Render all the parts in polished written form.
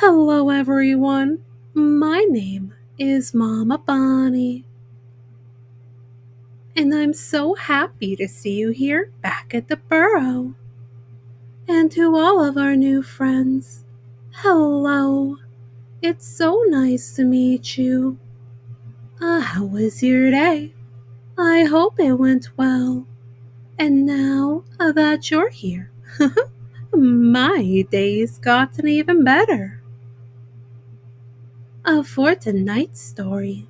Hello, everyone. My name is Momma Bunny, and I'm so happy to see you here back at the burrow. And to all of our new friends, hello. It's so nice to meet you. How was your day? I hope it went well. And now that you're here, my day's gotten even better. For tonight's story,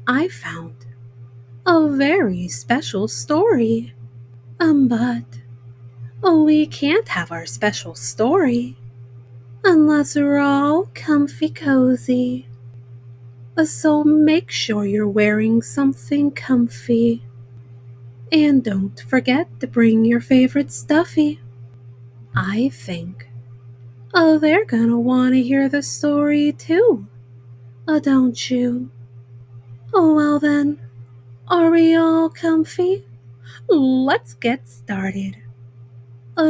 I found a very special story. But we can't have our special story unless we're all comfy cozy. So make sure you're wearing something comfy. And don't forget to bring your favorite stuffy. I think they're gonna want to hear the story too, don't you? Well then, are we all comfy? Let's get started.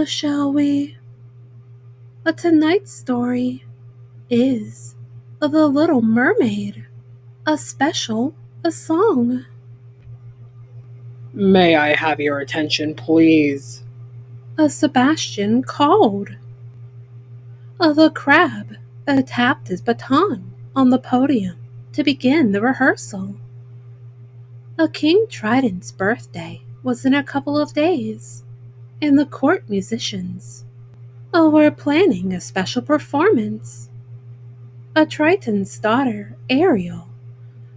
Shall we? Tonight's story is The Little Mermaid, a song. May I have your attention, please? Sebastian called. The crab tapped his baton on the podium to begin the rehearsal. King Trident's birthday was in a couple of days, and the court musicians were planning a special performance. Triton's daughter, Ariel,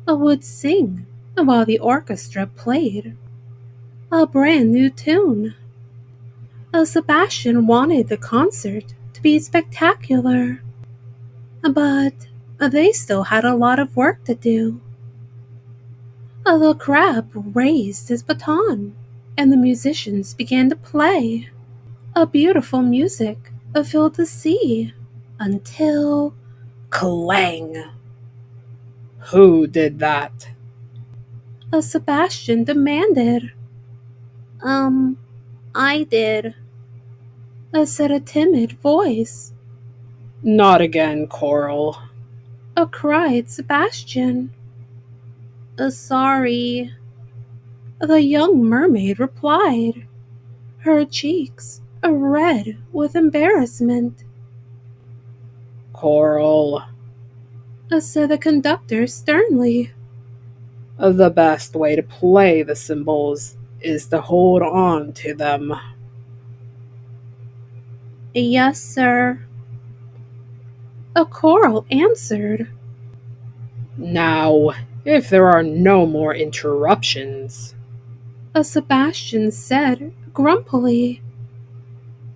would sing while the orchestra played a brand new tune. Sebastian wanted the concert to be spectacular, but they still had a lot of work to do. The crab raised his baton, and the musicians began to play. A beautiful music filled the sea until clang. Who did that? Sebastian demanded. I did, said a timid voice. Not again, Coral. Cried Sebastian. Sorry, the young mermaid replied, her cheeks red with embarrassment. Coral. Said the conductor sternly. The best way to play the cymbals is to hold on to them. Yes, sir. A coral answered. Now, if there are no more interruptions, A Sebastian said grumpily.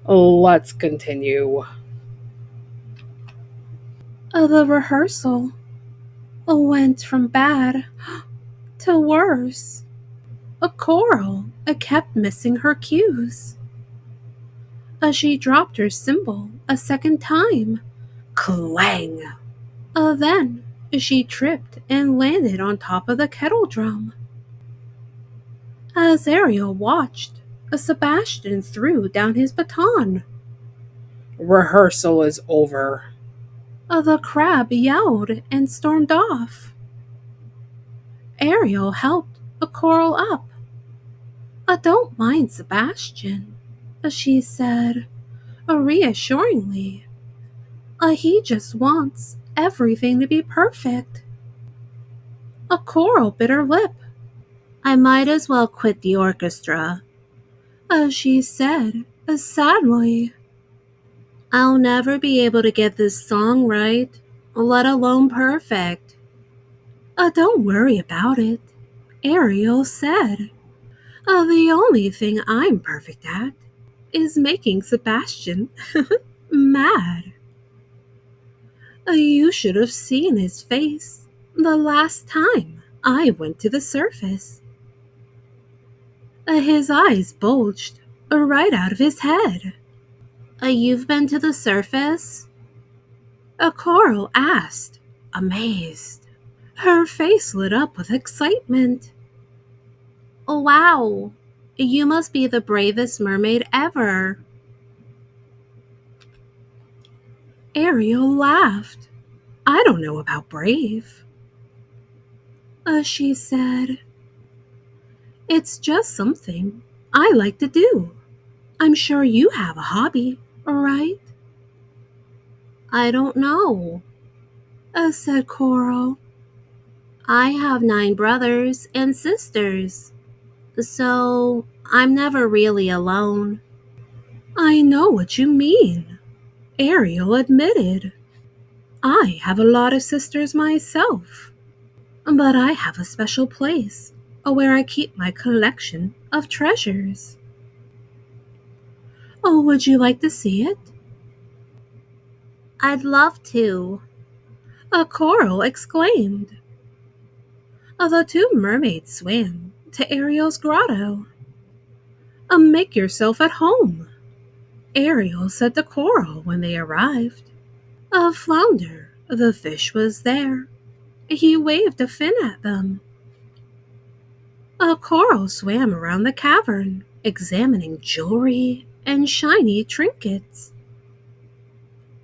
let's continue. The rehearsal went from bad to worse. A coral kept missing her cues. She dropped her cymbal a second time. Clang! Then she tripped and landed on top of the kettle drum. As Ariel watched, Sebastian threw down his baton. Rehearsal is over. The crab yelled and stormed off. Ariel helped the coral up. Don't mind Sebastian, she said, reassuringly. He just wants everything to be perfect. A coral bit her lip. I might as well quit the orchestra, she said, sadly. I'll never be able to get this song right, let alone perfect. Don't worry about it, Ariel said. The only thing I'm perfect at is making Sebastian mad. You should have seen his face the last time I went to the surface. His eyes bulged right out of his head. You've been to the surface? A coral asked, amazed. Her face lit up with excitement. Oh, wow, you must be the bravest mermaid ever. Ariel laughed. I don't know about brave. She said, it's just something I like to do. I'm sure you have a hobby, right? I don't know, said Coral. I have 9 brothers and sisters, so I'm never really alone. I know what you mean, Ariel admitted. I have a lot of sisters myself, but I have a special place where I keep my collection of treasures. Oh, would you like to see it? I'd love to, a coral exclaimed. The 2 mermaids swam to Ariel's grotto. Make yourself at home, Ariel said to Coral when they arrived. A flounder, the fish, was there. He waved a fin at them. A coral swam around the cavern, examining jewelry and shiny trinkets.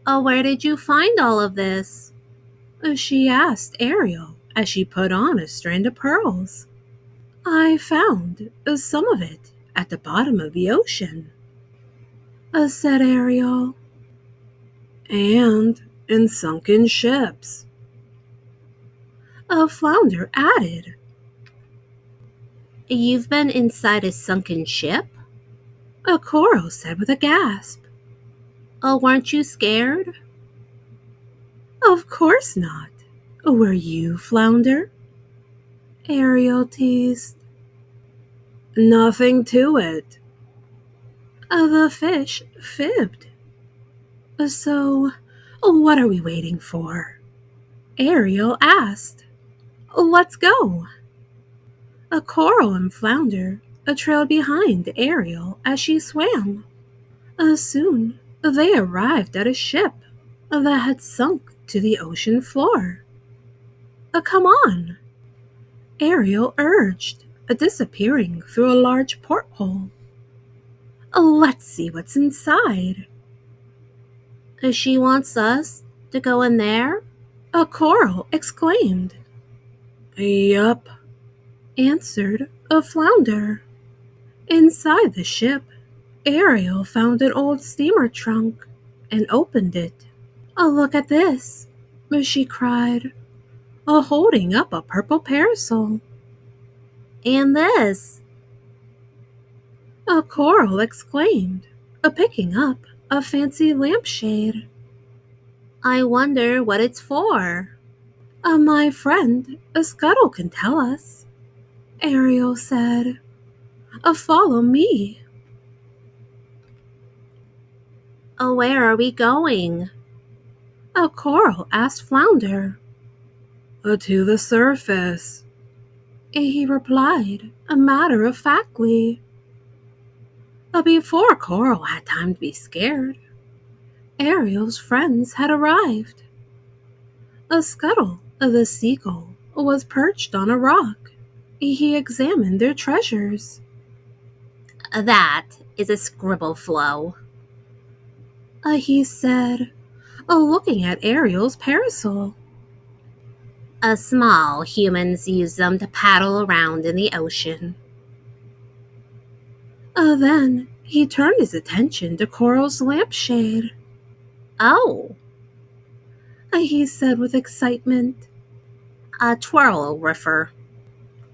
Where did you find all of this? She asked Ariel as she put on a strand of pearls. I found some of it at the bottom of the ocean, said Ariel. And in sunken ships, a flounder added. You've been inside a sunken ship? A coral said with a gasp. Oh, weren't you scared? Of course not. Were you, Flounder? Ariel teased. Nothing to it. The fish fibbed. So, what are we waiting for? Ariel asked. Let's go. A coral and flounder trailed behind Ariel as she swam. Soon they arrived at a ship that had sunk to the ocean floor. Come on, Ariel urged, disappearing through a large porthole. Let's see what's inside. She wants us to go in there? A coral exclaimed. Yup, answered a flounder. Inside the ship, Ariel found an old steamer trunk and opened it. Look at this, she cried, holding up a purple parasol. And this, a coral exclaimed, picking up a fancy lampshade. I wonder what it's for. My friend, a scuttle can tell us, Ariel said. Follow me. Where are we going? A coral asked Flounder. To the surface, he replied, matter-of-factly. Before Coral had time to be scared, Ariel's friends had arrived. A scuttle, the seagull, was perched on a rock. He examined their treasures. That is a scribble flow, he said, looking at Ariel's parasol. Small humans use them to paddle around in the ocean. Then he turned his attention to Coral's lampshade. Oh, he said with excitement. A twirl-riffer.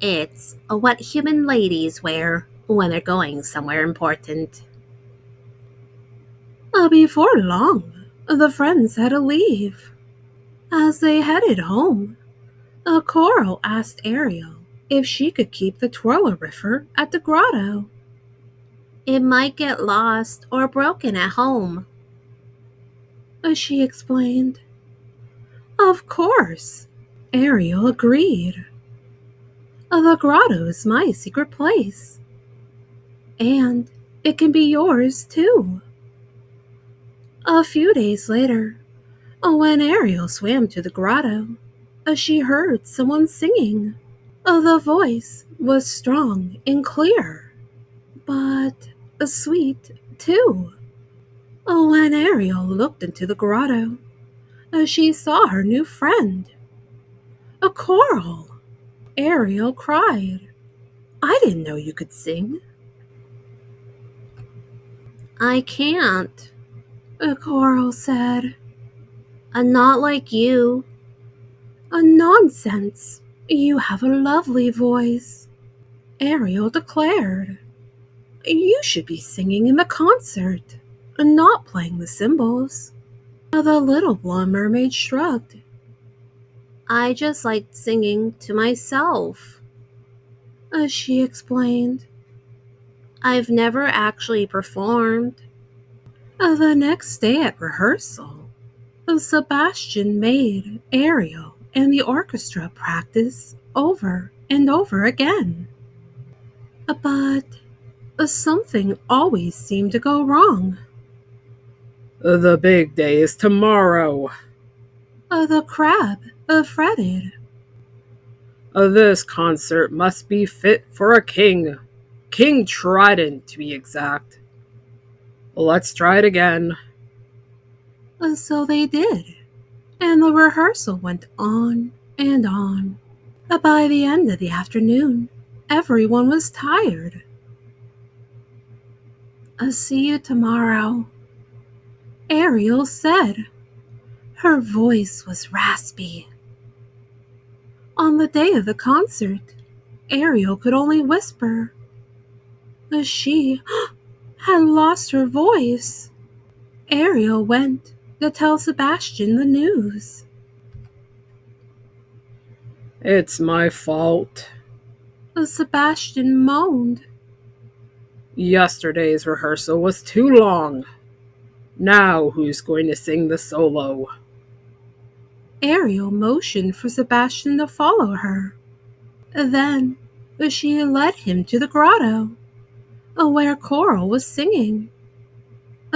It's what human ladies wear when they're going somewhere important. Before long, the friends had to leave. As they headed home, Coral asked Ariel if she could keep the twirl-riffer at the grotto. It might get lost or broken at home, she explained. Of course, Ariel agreed. The grotto is my secret place, and it can be yours too. A few days later, when Ariel swam to the grotto, she heard someone singing. The voice was strong and clear, but sweet too. When Ariel looked into the grotto, She saw her new friend. A coral! Ariel cried. I didn't know you could sing. I can't, a coral said. Not like you. Nonsense. You have a lovely voice, Ariel declared. You should be singing in the concert, not playing the cymbals. The little blonde mermaid shrugged. I just liked singing to myself, she explained. I've never actually performed. The next day at rehearsal, Sebastian made Ariel and the orchestra practice over and over again. But something always seemed to go wrong. The big day is tomorrow. The crab fretted. This concert must be fit for a king. King Trident, to be exact. Let's try it again. So they did, and the rehearsal went on and on. By the end of the afternoon, everyone was tired. See you tomorrow, Ariel said. Her voice was raspy. On the day of the concert, Ariel could only whisper. She had lost her voice. Ariel went to tell Sebastian the news. It's my fault. Sebastian moaned. Yesterday's rehearsal was too long. Now who's going to sing the solo? Ariel motioned for Sebastian to follow her. Then she led him to the grotto, where Coral was singing.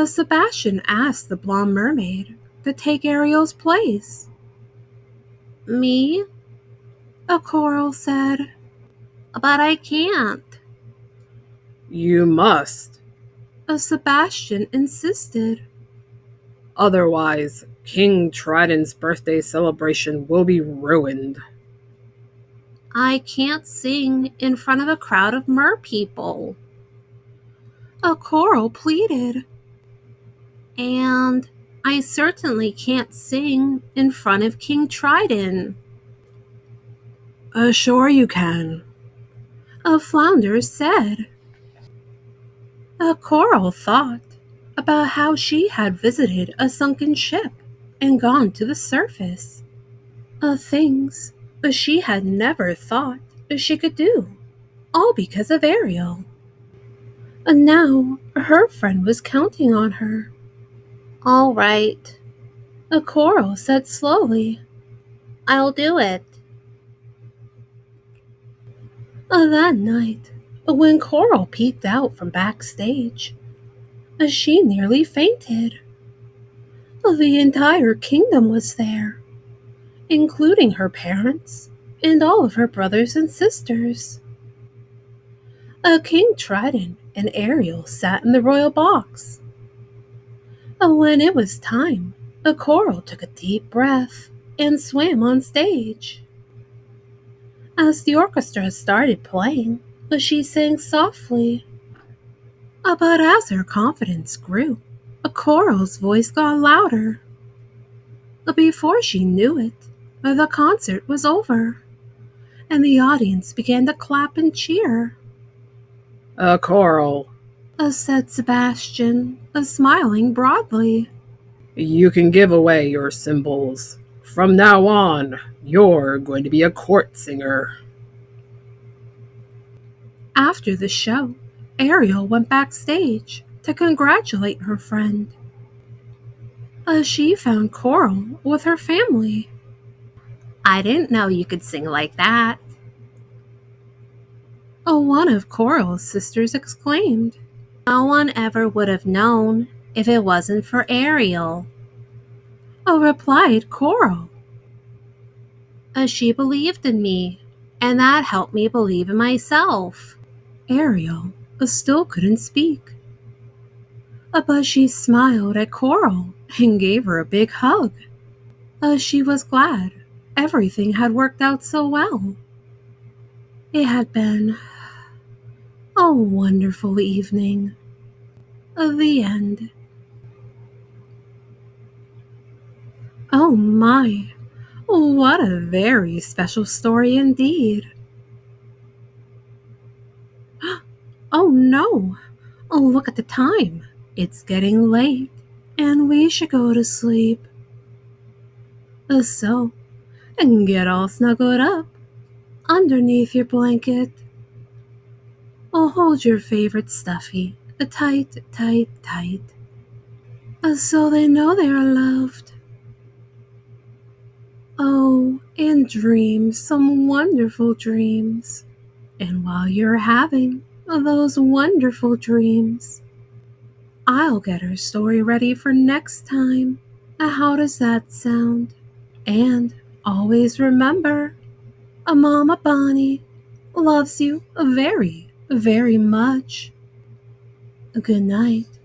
Sebastian asked the blonde mermaid to take Ariel's place. Me? Coral said. But I can't. You must. Sebastian insisted. Otherwise, King Trident's birthday celebration will be ruined. I can't sing in front of a crowd of merpeople. Coral pleaded. And I certainly can't sing in front of King Trident. Sure you can. Flounder said. Coral thought about how she had visited a sunken ship and gone to the surface. Things she had never thought she could do, all because of Ariel. And now her friend was counting on her. All right, Coral said slowly. I'll do it. That night, when Coral peeked out from backstage, she nearly fainted. The entire kingdom was there, including her parents and all of her brothers and sisters. King Trident and Ariel sat in the royal box. When it was time, Coral took a deep breath and swam on stage. As the orchestra started playing, she sang softly. But as her confidence grew, Coral's voice got louder. Before she knew it, the concert was over, and the audience began to clap and cheer. Coral, Said Sebastian, smiling broadly. you can give away your cymbals. From now on, you're going to be a court singer. After the show, Ariel went backstage to congratulate her friend. She found Coral with her family. I didn't know you could sing like that, one of Coral's sisters exclaimed. No one ever would have known if it wasn't for Ariel, replied Coral. She believed in me, and that helped me believe in myself. Ariel still couldn't speak, but she smiled at Coral and gave her a big hug. She was glad everything had worked out so well. It had been a wonderful evening. The end. Oh my, what a very special story indeed. Oh no, look at the time. It's getting late, and we should go to sleep. So, and get all snuggled up underneath your blanket. Hold your favorite stuffy tight, tight, tight, so they know they are loved. Oh, and dream some wonderful dreams. And while you're having those wonderful dreams, I'll get her story ready for next time. How does that sound? And always remember, Momma Bunny loves you very, very much. Good night.